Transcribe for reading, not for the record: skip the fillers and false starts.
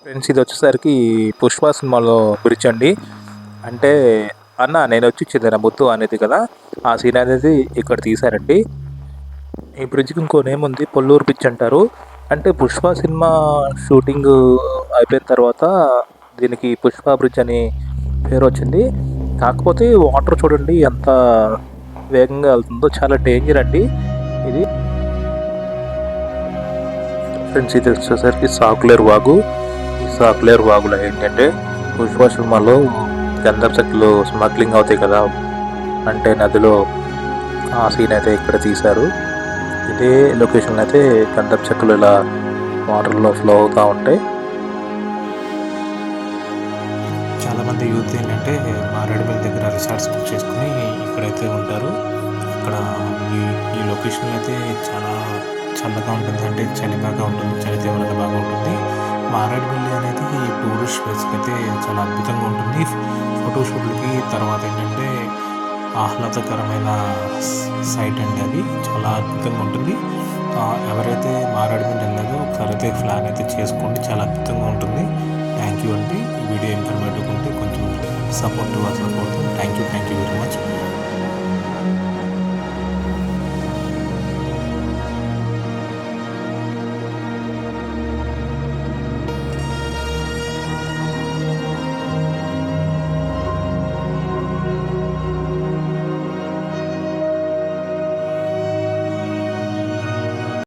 Friends ఇది వచ్చేసరికి 'పుష్ప' సినిమాలో బ్రిడ్జ్ అండి. అంటే అన్న నేనొచ్చి చిన్నర ముత్తు అనేది కదా! ఆ సీన్ అనేది ఇక్కడ తీశారండి. ఈ బ్రిడ్జ్‌కి ఇంకో నేమ్ ఉంది. పొల్లూరు బ్రిడ్జ్ అంటారు. అంటే 'పుష్ప' సినిమా షూటింగు అయిపోయిన తర్వాత దీనికి 'పుష్ప బ్రిడ్జ్' అని పేరొచ్చింది. కాకపోతే వాటర్ చూడండి ఎంత వేగంగా వెళ్తుందో, చాలా డేంజర్ అండి ఇది. ఫ్రెండ్స్ ఇది వచ్చేసరికి సాకులేరు వాగు. ఈ సాకులేరు వాగులో ఏంటంటే 'పుష్ప' సినిమాలో గంధపు చెక్కలు స్మగ్లింగ్ అవుతాయి కదా! అంటే నదిలో, ఆ సీన్ అయితే ఇక్కడ తీశారు. ఇదే లొకేషన్‌లో అయితే గంధపు చెక్కలు ఇలా వాటర్‌లో ఫ్లో అవుతా ఉంటాయి. చాలామంది యూత్ ఏంటంటే మారేడుమిల్లి దగ్గర రిసార్ట్స్ బుక్ చేసుకుని ఇక్కడైతే ఉంటారు. ఇక్కడ ఈ ఈ లొకేషన్లో అయితే చాలా చల్లగా ఉంటుంది, అంటే చలి బాగా ఉంటుంది, చలి తీవ్రత బాగా ఉంటుంది. మారేడుమిల్లి అనేది టూరిస్ట్ ప్లేస్కి అయితే చాలా అద్భుతంగా ఉంటుంది. ఫోటోషూట్లకి తర్వాత ఏంటంటే ఆహ్లాదకరమైన సైట్ అండి, అది చాలా అద్భుతంగా ఉంటుంది. ఎవరైతే మారేడుమిల్లి వెళ్ళలేదో ఒకసారి అయితే ప్లాన్ అయితే చేసుకోండి, చాలా అద్భుతంగా ఉంటుంది. థ్యాంక్ యూ అండి. వీడియో ఇన్ఫర్మేటివ్ ఉంటే కొంచెం సపోర్ట్ అసలు